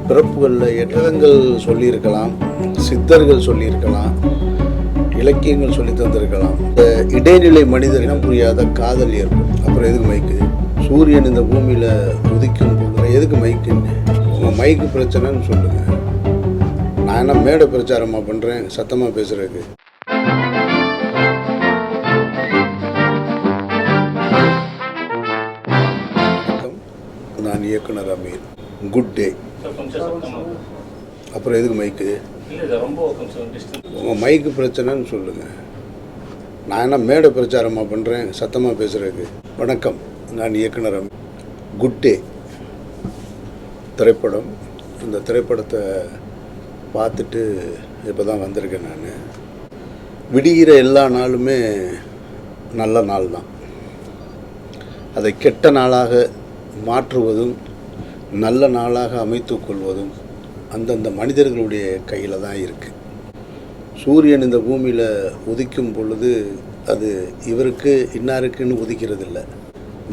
பிறப்புகளில் எட்டதங்கள் சொல்லியிருக்கலாம், சித்தர்கள் சொல்லியிருக்கலாம், இலக்கியங்கள் சொல்லி தந்திருக்கலாம். இந்த இடைநிலை மனிதர் இனம் புரியாத காதல் ஏற்படும். அப்புறம் எதுக்கு மைக்கு? சூரியன் இந்த பூமியில் உதிக்கும் போது எதுக்கு மைக்குன்னு? உங்கள் மைக்கு பிரச்சனைன்னு சொல்லுங்கள். நான் என்ன மேடை பிரச்சாரமாக பண்ணுறேன் சத்தமாக பேசுகிறதுக்கு? நான் இயக்குனர் அமீர். Good day. அப்புறம் எதுக்கு மைக்கு? உங்கள் மைக்கு பிரச்சனைன்னு சொல்லுங்கள். நான் என்ன மேடை பிரச்சாரமாக பண்ணுறேன் சத்தமாக பேசுகிறதுக்கு? வணக்கம், நான் இயக்குனர் அமீர். குட் டே திரைப்படம். இந்த திரைப்படத்தை பார்த்துட்டு இப்போ தான் வந்திருக்கேன். நான் விடுகிற எல்லா நாளுமே நல்ல நாள் தான். அதை கெட்ட நாளாக மாற்றுவதும் நல்ல நாளாக அமைத்து கொள்வதும் அந்தந்த மனிதர்களுடைய கையில் தான் இருக்குது. சூரியன் இந்த பூமியில் உதிக்கும் பொழுது அது இவருக்கு இன்னாருக்குன்னு உதிக்கிறதில்ல,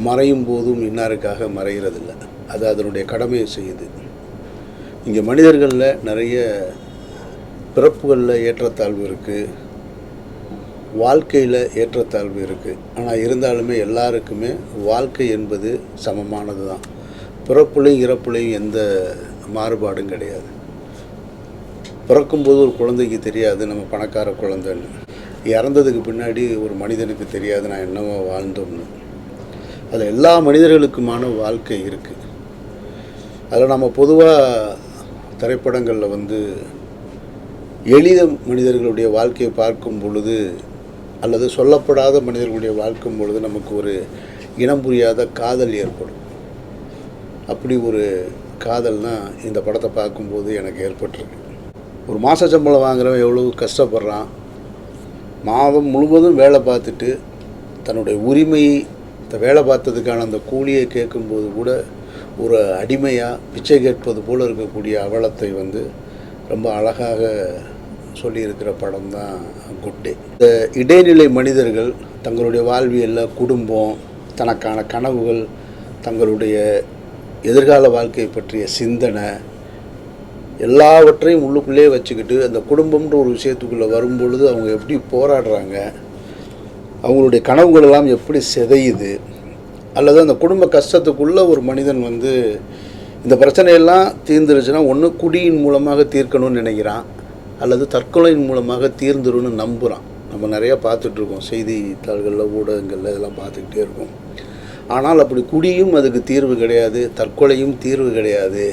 மறையும் போதும் இன்னாருக்காக மறைகிறதில்ல. அது அதனுடைய கடமையை செய்யுது. இங்கே மனிதர்களில் நிறைய பிறப்புகளில் ஏற்றத்தாழ்வு இருக்குது, வாழ்க்கையில் ஏற்றத்தாழ்வு இருக்குது. ஆனால் இருந்தாலுமே எல்லாருக்குமே வாழ்க்கை என்பது சமமானது தான். பிறப்புலையும் இறப்புலையும் எந்த மாறுபாடும் கிடையாது. பிறக்கும்போது ஒரு குழந்தைக்கு தெரியாது நம்ம பணக்கார குழந்தைன்னு, இறந்ததுக்கு பின்னாடி ஒரு மனிதனுக்கு தெரியாது நான் என்னவோ வாழ்ந்தோம்னு. அதில் எல்லா மனிதர்களுக்குமான வாழ்க்கை இருக்குது. அதில் நம்ம பொதுவாக திரைப்படங்களில் எளிய மனிதர்களுடைய வாழ்க்கையை பார்க்கும் பொழுது அல்லது சொல்லப்படாத மனிதர்களுடைய வாழ்க்கும் பொழுது நமக்கு ஒரு இனம் புரியாத காதல் ஏற்படும். அப்படி ஒரு காதல்னால் இந்த படத்தை பார்க்கும்போது எனக்கு ஏற்பட்டிருக்கு. ஒரு மாத சம்பளம் வாங்குறவன் எவ்வளோ கஷ்டப்படுறான். மாதம் முழுவதும் வேலை பார்த்துட்டு தன்னுடைய உரிமையை வேலை பார்த்ததுக்கான அந்த கூலியை கேட்கும்போது கூட ஒரு அடிமையாக பிச்சை கேட்பது போல் இருக்கக்கூடிய அவலத்தை ரொம்ப அழகாக சொல்லியிருக்கிற படம் தான் குட் டே. இந்த இடைநிலை மனிதர்கள் தங்களுடைய வாழ்வியலில் குடும்பம், தனக்கான கனவுகள், தங்களுடைய எதிர்கால வாழ்க்கை பற்றிய சிந்தனை எல்லாவற்றையும் உள்ளுக்குள்ளே வச்சுக்கிட்டு அந்த குடும்பம்ன்ற ஒரு விஷயத்துக்குள்ளே வரும்பொழுது அவங்க எப்படி போராடுறாங்க, அவங்களுடைய கனவுகளெல்லாம் எப்படி சிதையுது, அல்லது அந்த குடும்ப கஷ்டத்துக்குள்ளே ஒரு மனிதன் இந்த பிரச்சனையெல்லாம் தீர்ந்துருச்சுன்னா ஒன்று குடியின் மூலமாக தீர்க்கணும்னு நினைக்கிறான், அல்லது தற்கொலையின் மூலமாக தீர்ந்துருன்னு நம்புகிறான். நம்ம நிறையா பார்த்துட்ருக்கோம், செய்தித்தாள்களில் ஊடகங்களில் இதெல்லாம் பார்த்துக்கிட்டே இருக்கோம். ஆனால் அப்படி குடியும் அதுக்கு தீர்வு கிடையாது, தற்கொலையும் தீர்வு கிடையாது.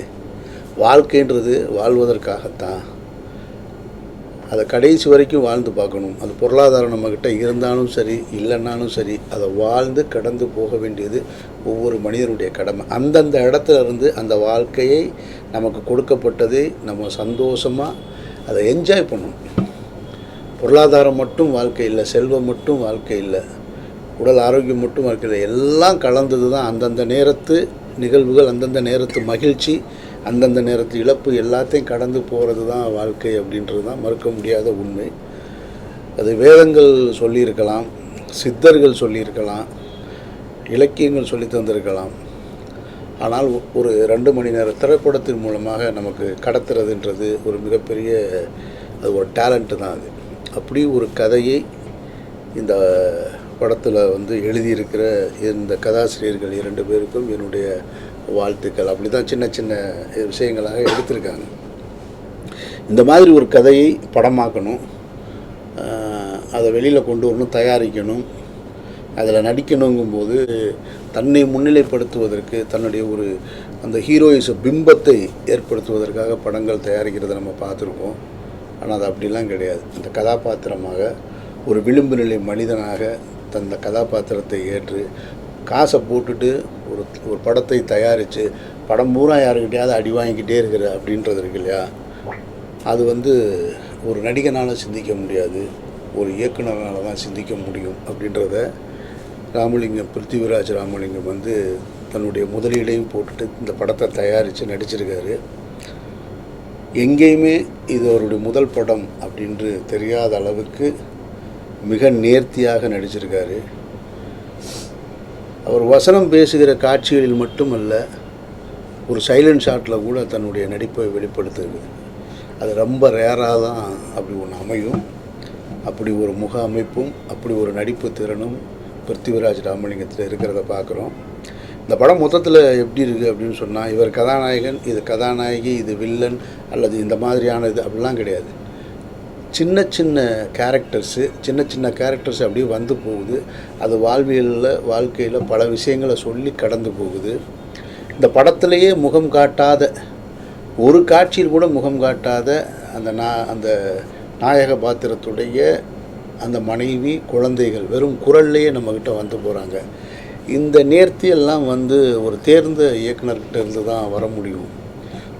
வாழ்க்கைன்றது வாழ்வதற்காகத்தான். அதை கடைசி வரைக்கும் வாழ்ந்து பார்க்கணும். அது பொருளாதாரம் நம்மக்கிட்ட இருந்தாலும் சரி இல்லைன்னாலும் சரி அதை வாழ்ந்து கடந்து போக வேண்டியது ஒவ்வொரு மனிதனுடைய கடமை. அந்தந்த இடத்துல இருந்து அந்த வாழ்க்கையை நமக்கு கொடுக்கப்பட்டதை நம்ம சந்தோஷமாக அதை என்ஜாய் பண்ணணும். பொருளாதாரம் மட்டும் வாழ்க்கை இல்லை, செல்வம் மட்டும் வாழ்க்கை இல்லை, உடல் ஆரோக்கியம் மட்டும் வாழ்க்கை இல்லை, எல்லாம் கலந்தது தான் அந்தந்த நேரத்து நிகழ்வுகள், அந்தந்த நேரத்து மகிழ்ச்சி, அந்தந்த நேரத்து இழப்பு எல்லாத்தையும் கடந்து போகிறது தான் வாழ்க்கை அப்படின்றது தான் மறுக்க முடியாத உண்மை. அது வேதங்கள் சொல்லியிருக்கலாம், சித்தர்கள் சொல்லியிருக்கலாம், இலக்கியங்கள் சொல்லி தந்திருக்கலாம். ஆனால் ஒரு 2 மணி நேர திரைப்படத்தின் மூலமாக நமக்கு கடத்துறதுன்றது ஒரு மிகப்பெரிய அது ஒரு டேலண்ட்டு தான். அது அப்படி ஒரு கதையை இந்த படத்தில் எழுதியிருக்கிற இந்த கதாசிரியர்கள் 2 பேருக்கும் என்னுடைய வாழ்த்துக்கள். அப்படி தான் சின்ன சின்ன விஷயங்களாக எடுத்திருக்காங்க. இந்த மாதிரி ஒரு கதையை படமாக்கணும், அதை வெளியில் கொண்டு வரணும், தயாரிக்கணும், அதில் நடிக்கணுங்கும்போது தன்னை முன்னிலைப்படுத்துவதற்கு, தன்னுடைய அந்த ஹீரோயிஸ் பிம்பத்தை ஏற்படுத்துவதற்காக படங்கள் தயாரிக்கிறத நம்ம பார்த்துருக்கோம். ஆனால் அது அப்படிலாம் கிடையாது. அந்த கதாபாத்திரமாக ஒரு விளிம்பு நிலை மனிதனாக தந்த கதாபாத்திரத்தை ஏற்று காசை போட்டுட்டு ஒரு படத்தை தயாரித்து படம் பூரா யாருக்கிட்டையாவது அடி வாங்கிக்கிட்டே இருக்கிற அப்படின்றது இருக்கு இல்லையா, அது ஒரு நடிகனால் சிந்திக்க முடியாது, ஒரு இயக்குனரால் தான் சிந்திக்க முடியும். அப்படின்றத ராமலிங்கம், பிருத்திவிராஜ் ராமலிங்கம் தன்னுடைய முதலீடையும் போட்டுட்டு இந்த படத்தை தயாரித்து நடிச்சிருக்காரு. எங்கேயுமே இது அவருடைய முதல் படம் அப்படின்று தெரியாத அளவுக்கு மிக நேர்த்தியாக நடிச்சிருக்காரு. அவர் வசனம் பேசுகிற காட்சிகளில் மட்டுமல்ல, ஒரு சைலண்ட் ஷாட்டில் கூட தன்னுடைய நடிப்பை வெளிப்படுத்துது. அது ரொம்ப ரேராக தான் அப்படி ஒன்று அமையும். அப்படி ஒரு முக அமைப்பும் அப்படி ஒரு நடிப்பு திறனும் பிருத்திவிராஜ் ராமலிங்கத்தில் இருக்கிறத பார்க்குறோம். இந்த படம் மொத்தத்தில் எப்படி இருக்குது அப்படின்னு சொன்னால், இவர் கதாநாயகன், இது கதாநாயகி, இது வில்லன் அல்லது இந்த மாதிரியான இது அப்படிலாம் கிடையாது. சின்ன சின்ன கேரக்டர்ஸ் அப்படியே வந்து போகுது. அது வாழ்க்கையில் பல விஷயங்களை சொல்லி கடந்து போகுது. இந்த படத்திலேயே முகம் காட்டாத ஒரு காட்சியில் கூட முகம் காட்டாத அந்த நாயக பாத்திரத்துடைய அந்த மனைவி, குழந்தைகள் வெறும் குரல்லையே நம்மக்கிட்ட வந்து போகிறாங்க. இந்த நேர்த்தியெல்லாம் வந்து ஒரு தேர்ந்த இயக்குனர்கிட்ட இருந்து தான் வர முடியும்,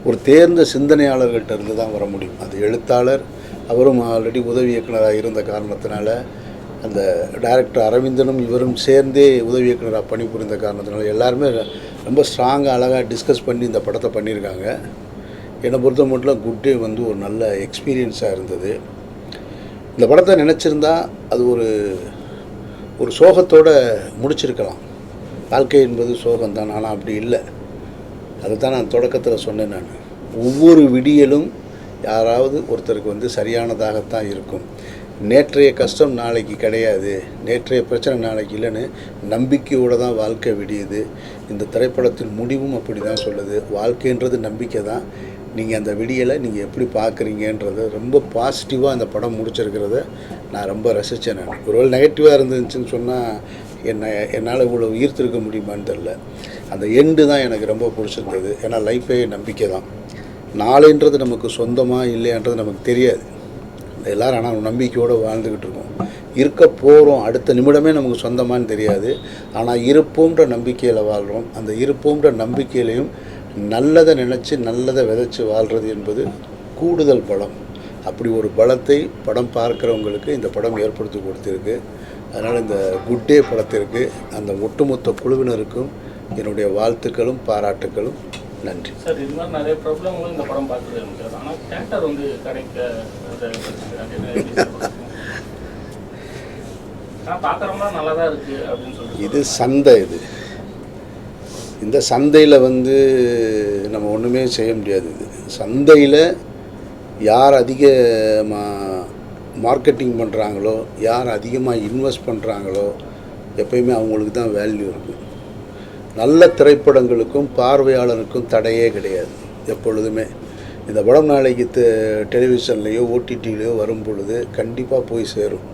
ஒரு தேர்ந்த சிந்தனையாளர்கிட்ட இருந்து தான் வர முடியும். அது எழுத்தாளர், அவரும் ஆல்ரெடி உதவி இயக்குனராக இருந்த காரணத்தினால, அந்த டைரக்டர் அரவிந்தனும் இவரும் சேர்ந்தே உதவி இயக்குனராக பணிபுரிந்த காரணத்தினால எல்லாருமே ரொம்ப ஸ்ட்ராங்காக அழகாக டிஸ்கஸ் பண்ணி இந்த படத்தை பண்ணியிருக்காங்க. என்னை பொறுத்த மட்டும் குட் டே வந்து ஒரு நல்ல எக்ஸ்பீரியன்ஸாக இருந்தது. இந்த படத்தை நினச்சிருந்தா அது ஒரு சோகத்தோடு முடிச்சிருக்கலாம். வாழ்க்கை என்பது சோகம்தான், ஆனால் அப்படி இல்லை. அதுதான் நான் தொடக்கத்தில் சொன்னேன். நான் ஒவ்வொரு விடியலும் யாராவது ஒருத்தருக்கு வந்து சரியானதாகத்தான் இருக்கும். நேற்றைய கஷ்டம் நாளைக்கு கிடையாது, நேற்றைய பிரச்சனை நாளைக்கு இல்லைன்னு நம்பிக்கையோடு தான் வாழ்க்கை விடியுது. இந்த திரைப்படத்தின் முடிவும் அப்படி தான் சொல்லுது. வாழ்க்கைன்றது நம்பிக்கை தான். நீங்கள் அந்த விடியலை நீங்கள் எப்படி பார்க்குறீங்கன்றது ரொம்ப பாசிட்டிவாக அந்த படம் முடிச்சிருக்கிறத நான் ரொம்ப ரசித்தேன். நான் ஒருவேளை நெகட்டிவாக இருந்துச்சுன்னு சொன்னால் என்னால் இவ்வளோ ஈர்த்திருக்க முடியுமான்னு தெரில. அந்த எண்டு தான் எனக்கு ரொம்ப பிடிச்சிருந்தது. ஏன்னா லைஃபே நம்பிக்கை தான். நாளைன்றது நமக்கு சொந்தமாக இல்லையான்றது நமக்கு தெரியாது. எல்லோரும் ஆனால் நம்பிக்கையோடு வாழ்ந்துக்கிட்டு இருக்கோம். இருக்க போகிறோம், அடுத்த நிமிடமே நமக்கு சொந்தமானு தெரியாது. ஆனால் இருப்போன்ற நம்பிக்கையில் வாழ்கிறோம். அந்த இருப்போன்ற நம்பிக்கையிலையும் நல்லதை நினச்சி நல்லதை விதைச்சி வாழ்கிறது என்பது கூடுதல் பலம். அப்படி ஒரு பலத்தை படம் பார்க்குறவங்களுக்கு இந்த படம் ஏற்படுத்தி கொடுத்துருக்கு. அதனால் இந்த குட் டே படத்திற்கு அந்த ஒட்டுமொத்த குழுவினருக்கும் என்னுடைய வாழ்த்துக்களும் பாராட்டுக்களும். நன்றி சார். இது மாதிரி நிறைய ப்ராப்ளங்களும் இந்த படம் பார்க்குறது சார். ஆனால் தேட்டர் வந்து கிடைக்க பார்க்குறோம்னா நல்லா தான் இருக்குது அப்படின்னு சொல்லி இது சந்தை. இந்த சந்தையில் வந்து நம்ம ஒன்றுமே செய்ய முடியாது. இது சந்தையில் யார் அதிக மார்க்கெட்டிங் பண்ணுறாங்களோ, யார் அதிகமாக இன்வெஸ்ட் பண்ணுறாங்களோ எப்பயுமே அவங்களுக்கு தான் வேல்யூ இருக்கும். நல்ல திரைப்படங்களுக்கும் பார்வையாளருக்கும் தடையே கிடையாது எப்பொழுதுமே. இந்த படம் நாளைக்கு டெலிவிஷன்லேயோ ஓடிடிலேயோ வரும் பொழுது கண்டிப்பாக போய் சேரும்.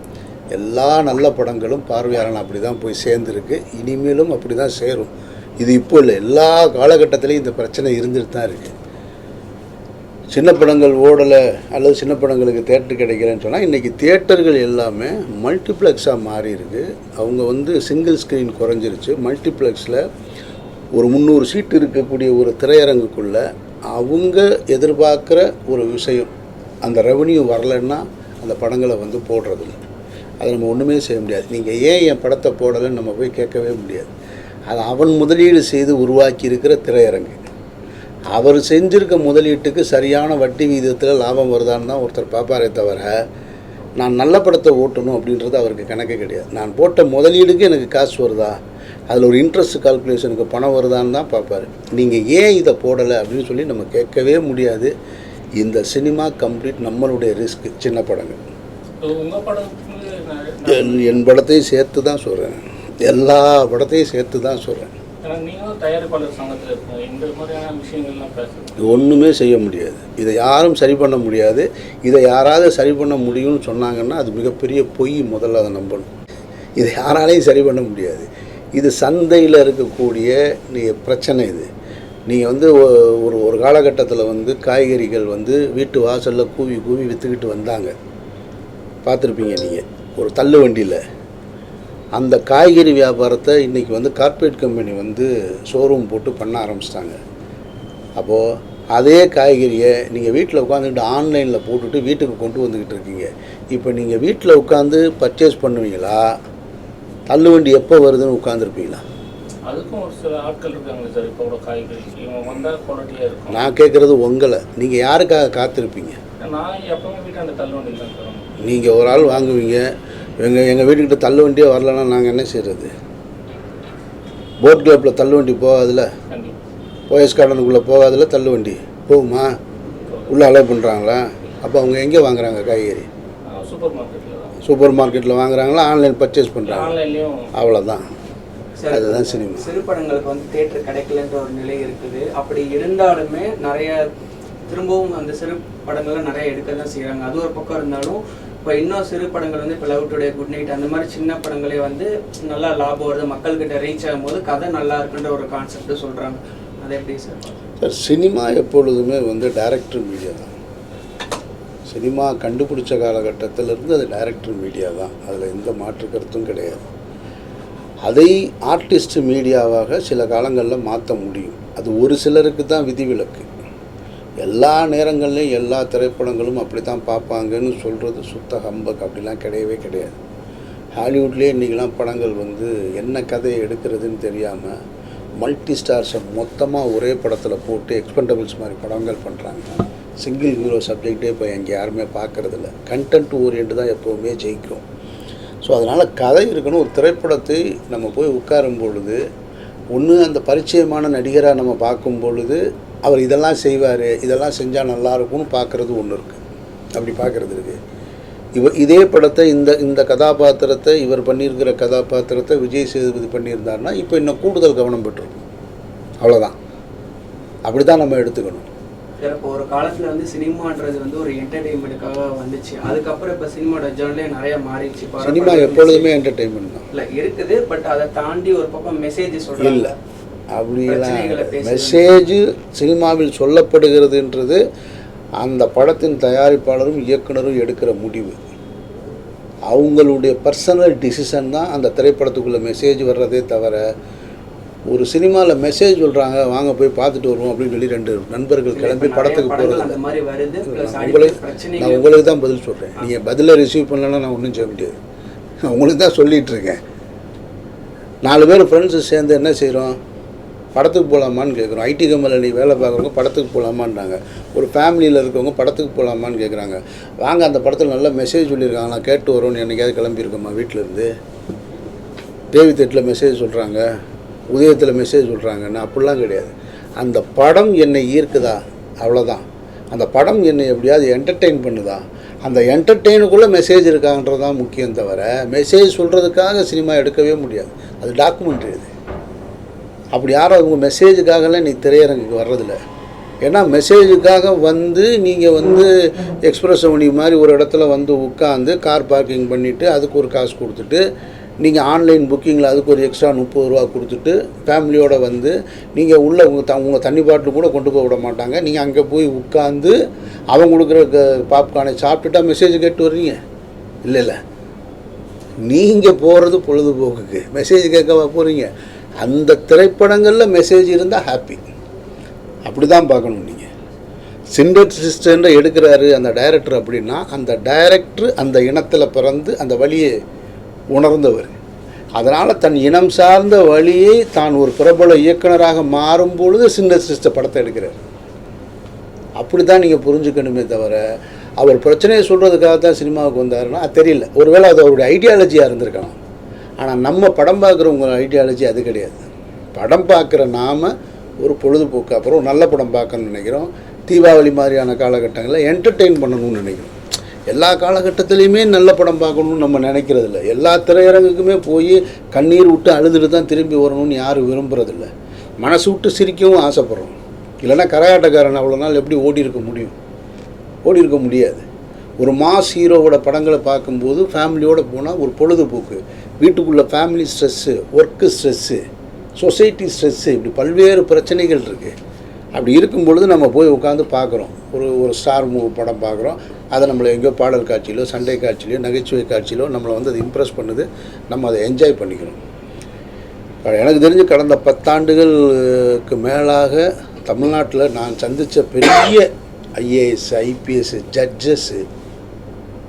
எல்லா நல்ல படங்களும் பார்வையாளர்கள் அப்படி தான் போய் சேர்ந்துருக்கு. இனிமேலும் அப்படி தான் சேரும். இது இப்போ இல்லை, எல்லா காலகட்டத்திலையும் இந்த பிரச்சனை இருந்துட்டு தான் இருக்குது. சின்ன படங்கள் ஓடலை அல்லது சின்ன படங்களுக்கு தேட்டர் கிடைக்கலன்னு சொன்னால் இன்றைக்கி தேட்டர்கள் எல்லாமே மல்டிப்ளெக்ஸாக மாறி இருக்குது. அவங்க வந்து சிங்கிள் ஸ்க்ரீன் குறைஞ்சிருச்சு. மல்டிப்ளெக்ஸில் ஒரு 300 சீட்டு இருக்கக்கூடிய ஒரு திரையரங்குக்குள்ளே அவங்க எதிர்பார்க்குற ஒரு விஷயம், அந்த ரெவன்யூ வரலைன்னா அந்த படங்களை வந்து போடுறதில்ல. அதை நம்ம ஒன்றுமே செய்ய முடியாது. நீங்கள் ஏன் என் படத்தை போடலைன்னு நம்ம போய் கேட்கவே முடியாது. அது அவன் முதலீடு செய்து உருவாக்கி இருக்கிற திரையரங்கு. அவர் செஞ்சுருக்க முதலீட்டுக்கு சரியான வட்டி விகிதத்தில் லாபம் வருதான்னு தான் ஒருத்தர் பார்ப்பாரே தவிர, நான் நல்ல படத்தை ஓட்டணும் அப்படின்றது அவருக்கு கணக்கே கிடையாது. நான் போட்ட முதலீடுக்கு எனக்கு காசு வருதா, அதில் ஒரு இன்ட்ரெஸ்ட் கால்குலேஷனுக்கு பணம் வருதான்னு தான் பார்ப்பார். நீங்கள் ஏன் இதை போடலை அப்படின்னு சொல்லி நம்ம கேட்கவே முடியாது. இந்த சினிமா கம்ப்ளீட் நம்மளுடைய ரிஸ்க். சின்ன படங்கள் என் படத்தையும் சேர்த்து தான் சொல்கிறேன். எல்லா படத்தையும் சேர்த்து தான் சொல்கிறேன். ஒன்றுமே செய்ய முடியாது. இதை யாரும் சரி பண்ண முடியாது. இதை யாராவது சரி பண்ண முடியும்னு சொன்னாங்கன்னா அது மிகப்பெரிய பொய். முதல்ல அதை நம்பணும். இதை யாராலையும் சரி பண்ண முடியாது. இது சந்தையில் இருக்கக்கூடிய பிரச்சனை. இது நீங்கள் வந்து ஒரு காலகட்டத்தில் வந்து காய்கறிகள் வந்து வீட்டு வாசலில் கூவி கூவி விற்றுக்கிட்டு வந்தாங்க, பார்த்துருப்பீங்க நீங்கள், ஒரு தள்ளு வண்டியில். அந்த காய்கறி வியாபாரத்தை இன்றைக்கி வந்து கார்ப்பரேட் கம்பெனி வந்து ஷோரூம் போட்டு பண்ண ஆரம்பிச்சிட்டாங்க. அப்போது அதே காய்கறியை நீங்கள் வீட்டில் உட்காந்துக்கிட்டு ஆன்லைனில் போட்டுட்டு வீட்டுக்கு கொண்டு வந்துக்கிட்டு இருக்கீங்க. இப்போ நீங்கள் வீட்டில் உட்காந்து பர்ச்சேஸ் பண்ணுவீங்களா, தள்ளுவண்டி எப்போ வருதுன்னு உட்காந்துருப்பீங்களா? அதுக்கும் ஒரு சில ஆட்கள் இருக்காங்க சார். இப்போ காய்கறி இவங்க வந்தால் குவாலிட்டியாக இருக்கும். நான் கேட்குறது உங்களை, நீங்கள் யாருக்காக காத்திருப்பீங்க? நான் எப்பவுமே வீட்டில் அந்த தள்ளுவண்டி தான் சார். நீங்கள் ஒரு ஆள் வாங்குவீங்க, எங்கள் வீட்டுக்கிட்ட தள்ளு வண்டியே வரலன்னா நாங்கள் என்ன செய்கிறது? போட் கிளப்பில் தள்ளு வண்டி போகாதுல்ல. போயஸ் கார்டனுக்குள்ளே போகாதில்ல தள்ளு வண்டி போகுமா? உள்ளே அலோவ் பண்ணுறாங்களா? அப்போ அவங்க எங்கே வாங்குறாங்க காய்கறி? சூப்பர் மார்க்கெட்டில் தான். சூப்பர் மார்க்கெட்டில் வாங்குறாங்களா, ஆன்லைன் பர்ச்சேஸ் பண்ணுறாங்க? ஆன்லைன்லேயும். அவ்வளோதான். அதுதான் சினிமா. சிறு படங்களுக்கு வந்து தியேட்டர் கிடைக்கலன்ற ஒரு நிலை இருக்குது. அப்படி இருந்தாலுமே நிறைய திரும்பவும் அந்த சிறு படங்கள்லாம் நிறைய எடுக்க தான் செய்கிறாங்க. அது ஒரு பக்கம் இருந்தாலும் இப்போ இன்னும் சிறு படங்கள் வந்து இப்போ லவ் டுடே, குட் நைட் அந்த மாதிரி சின்ன படங்களே வந்து நல்லா லாபம் வருது, மக்கள்கிட்ட ரீச் ஆகும்போது கதை நல்லா இருக்குன்ற ஒரு கான்செப்ட் சொல்கிறாங்க. அது எப்படி சார்? சார், சினிமா எப்பொழுதுமே வந்து டைரக்டர் மீடியா தான். சினிமா கண்டுபிடிச்ச காலகட்டத்திலேருந்து அது டைரக்டர் மீடியா தான். அதில் எந்த மாற்று கருத்தும் கிடையாது. அதை ஆர்டிஸ்ட் மீடியாவாக சில காலங்களில் மாற்ற முடியும். அது ஒரு சிலருக்கு தான் விதிவிலக்கு. எல்லா நேரங்கள்லையும் எல்லா திரைப்படங்களும் அப்படி தான் பார்ப்பாங்கன்னு சொல்கிறது சுத்த ஹம்பக். அப்படிலாம் கிடையவே கிடையாது. ஹாலிவுட்லேயே இன்றைக்கெலாம் படங்கள் வந்து என்ன கதையை எடுக்கிறதுன்னு தெரியாமல் மல்டி ஸ்டார்ஸை மொத்தமாக ஒரே படத்தில் போட்டு எக்ஸ்பெண்டபிள்ஸ் மாதிரி படங்கள் பண்ணுறாங்க. சிங்கிள் ஹீரோ சப்ஜெக்டே இப்போ எங்கே யாருமே பார்க்குறதில்ல. கண்டென்ட் ஓரியன்ட் தான் எப்போவுமே ஜெயிக்கும். ஸோ அதனால் கதை இருக்கணும். ஒரு திரைப்படத்தை நம்ம போய் உட்காரும் பொழுது ஒன்று அந்த பரிச்சயமான நடிகராக நம்ம பார்க்கும் பொழுது அவர் இதெல்லாம் செய்வார், இதெல்லாம் செஞ்சால் நல்லாயிருக்கும்னு பார்க்குறது ஒன்று இருக்குது. அப்படி பார்க்குறது இருக்குது. இதே படத்தை இந்த கதாபாத்திரத்தை இவர் பண்ணியிருக்கிற கதாபாத்திரத்தை விஜய் சேதுபதி பண்ணியிருந்தாருன்னா இப்போ இன்னும் கூடுதல் கவனம் பெற்றிருக்கும். அவ்வளோதான். அப்படி தான் நம்ம எடுத்துக்கணும். இப்போ ஒரு காலத்தில் வந்து சினிமான்றது வந்து ஒரு என்டர்டெயின்மெண்ட்டுக்காக வந்துச்சு. அதுக்கப்புறம் இப்போ சினிமாவோட ஜேர்னலே நிறைய மாறிடுச்சு. சினிமா எப்பொழுதுமே என்டர்டெயின்மெண்ட் தான். இல்லை இருக்குது, பட் அதை தாண்டி ஒரு பக்கம் மெசேஜ் சொல்கிறாங்க. இல்லை, அப்படியெல்லாம் மெசேஜ் சினிமாவில் சொல்லப்படுகிறதுன்றது அந்த படத்தின் தயாரிப்பாளரும் இயக்குனரும் எடுக்கிற முடிவு. அவங்களுடைய பர்சனல் டிசிஷன் தான் அந்த திரைப்படத்துக்குள்ளே மெசேஜ் வர்றதே தவிர ஒரு சினிமாவில் மெசேஜ் சொல்கிறாங்க வாங்க போய் பார்த்துட்டு வருவோம் அப்படின்னு சொல்லி ரெண்டு நண்பர்கள் கிளம்பி படத்துக்கு போகிறது. நான் உங்களுக்கு தான் பதில் சொல்கிறேன். நீங்கள் பதிலை ரிசீவ் பண்ணலன்னா நான் ஒன்றும் செய்ய முடியாது. நான் உங்களுக்கு தான் சொல்லிகிட்ருக்கேன். 4 பேர் ஃப்ரெண்ட்ஸு சேர்ந்து என்ன செய்கிறோம்? படத்துக்கு போகலாமான்னு கேட்குறோம். ஐடி கம்பெனியில் நீ வேலை பார்க்குறவங்க படத்துக்கு போகலாமான்றாங்க. ஒரு ஃபேமிலியில் இருக்கவங்க படத்துக்கு போகலாமான்னு கேட்குறாங்க. வாங்க அந்த படத்தில் நல்ல மெசேஜ் சொல்லியிருக்காங்க, நான் கேட்டு வரோன்னு என்றைக்காவது கிளம்பியிருக்கோம்மா வீட்டிலேருந்து? தேவி தேட்டில் மெசேஜ் சொல்கிறாங்க, உதயத்தில் மெசேஜ் சொல்கிறாங்கன்னு அப்படிலாம் கிடையாது. அந்த படம் என்னை ஈர்க்குதா, அவ்வளோதான். அந்த படம் என்னை எப்படியாவது என்டர்டெயின் பண்ணுதா, அந்த என்டர்டெயினுக்குள்ளே மெசேஜ் இருக்கான்றது தான் முக்கியம் தவிர மெசேஜ் சொல்கிறதுக்காக சினிமா எடுக்கவே முடியாது. அது டாக்குமெண்ட்ரி. அது அப்படி யாரும் அவங்க மெசேஜுக்காகலாம் நீ திரையரங்குக்கு வர்றதில்ல. ஏன்னா மெசேஜுக்காக வந்து நீங்கள் வந்து எக்ஸ்பிரஸ் அவனி மாதிரி ஒரு இடத்துல வந்து உட்காந்து கார் பார்க்கிங் பண்ணிவிட்டு அதுக்கு ஒரு காசு கொடுத்துட்டு நீங்கள் ஆன்லைன் புக்கிங்கில் அதுக்கு ஒரு எக்ஸ்ட்ரா 30 ரூபா கொடுத்துட்டு ஃபேமிலியோடு வந்து நீங்கள் உள்ள உங்கள் தண்ணி பாட்டில் கூட கொண்டு போக விட மாட்டாங்க. நீங்கள் அங்கே போய் உட்காந்து அவங்க கொடுக்குற பாப்கார்னை சாப்பிட்டுட்டா மெசேஜ் கேட்டு வர்றீங்க? இல்லை, நீங்கள் போகிறது பொழுதுபோக்குக்கு, மெசேஜ் கேட்கவா போகிறீங்க? அந்த திரைப்படங்களில் மெசேஜ் இருந்தால் ஹாப்பி. அப்படி தான் பார்க்கணும். நீங்கள் சிண்டர் சிஸ்டர்ன்ற எடுக்கிறாரு அந்த டைரக்டர் அப்படின்னா அந்த டைரக்டர் அந்த இனத்தில் பிறந்து அந்த வழியை உணர்ந்தவர். அதனால் தன் இனம் சார்ந்த வழியை தான் ஒரு பிரபல இயக்குனராக மாறும் பொழுது சிண்டர் சிஸ்டர் படத்தை எடுக்கிறார். அப்படி தான் நீங்கள் புரிஞ்சுக்கணுமே தவிர அவர் பிரச்சனையை சொல்கிறதுக்காக தான் சினிமாவுக்கு வந்தாருன்னா அது தெரியல. ஒருவேளை அது அவருடைய ஐடியாலஜியாக இருந்திருக்கலாம். ஆனால் நம்ம படம் பார்க்குறவங்க ஐடியாலஜி அது கிடையாது. படம் பார்க்குற நாம் ஒரு பொழுதுபோக்கு, அப்புறம் நல்ல படம் பார்க்கணும்னு நினைக்கிறோம். தீபாவளி மாதிரியான காலகட்டங்களில் என்டர்டெயின் பண்ணணும்னு நினைக்கிறோம். எல்லா காலகட்டத்துலேயுமே நல்ல படம் பார்க்கணுன்னு நம்ம நினைக்கிறதில்ல. எல்லா திரையரங்குக்குமே போய் கண்ணீர் விட்டு அழுதுட்டு தான் திரும்பி வரணும்னு யாரும் விரும்புகிறதில்ல. மனசு விட்டு சிரிக்கவும் ஆசைப்படுறோம். இல்லைன்னா கரகாட்டக்காரன் அவ்வளோ நாள் எப்படி ஓடி இருக்க முடியும்? ஓடி இருக்க முடியாது. ஒரு மாஸ் ஹீரோவோட படங்களை பார்க்கும்போது ஃபேமிலியோடு போனால் ஒரு பொழுதுபோக்கு. வீட்டுக்குள்ளே family stress, work stress, society stress, இப்படி பல்வேறு பிரச்சனைகள் இருக்குது. அப்படி இருக்கும் பொழுது நம்ம போய் உட்காந்து பார்க்குறோம். ஒரு ஸ்டார் மூவி படம் பார்க்குறோம். அதை நம்மளை எங்கேயோ பாடல் காட்சியிலோ சண்டை காட்சியிலோ நகைச்சுவை காட்சியிலோ நம்மளை வந்து அது இம்ப்ரெஸ் பண்ணுது. நம்ம அதை என்ஜாய் பண்ணிக்கிறோம். எனக்கு தெரிஞ்சு கடந்த 10 ஆண்டுகளுக்கு மேலாக தமிழ்நாட்டில் நான் சந்தித்த பெரிய ஐஏஎஸ், ஐபிஎஸ், ஜட்ஜஸ்ஸு,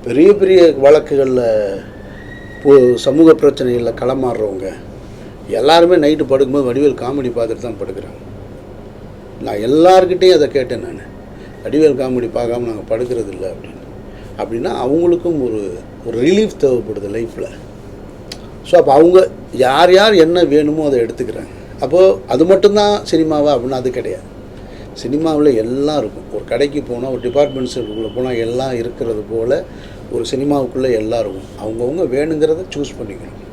பெரிய பெரிய வழக்குகளில் சமூக பிரச்சனைகளில் களமாடுறவங்க எல்லாருமே நைட்டு படுக்கும்போது வடிவேல் காமெடி பார்த்துட்டு தான் படுக்கிறாங்க. நான் எல்லார்கிட்டையும் அதை கேட்டேன். நான் வடிவேல் காமெடி பார்க்காம நாங்கள் படுக்கிறது இல்லை அப்படின்னா அவங்களுக்கும் ஒரு ரிலீஃப் தேவைப்படுது லைஃப்பில். ஸோ அப்போ அவங்க யார் என்ன வேணுமோ அதை எடுத்துக்கிறாங்க. அப்போது அது மட்டும்தான் சினிமாவா அப்படின்னா அது கிடையாது. சினிமாவில் எல்லாம் இருக்கும். ஒரு கடைக்கு போனால், ஒரு டிபார்ட்மெண்ட் ஸ்டோருக்குள்ளே போனால் எல்லாம் இருக்கிறது போல் ஒரு சினிமாவுக்குள்ளே எல்லாம் இருக்கும். அவங்கவுங்க வேணுங்கிறத சூஸ் பண்ணிக்கணும்.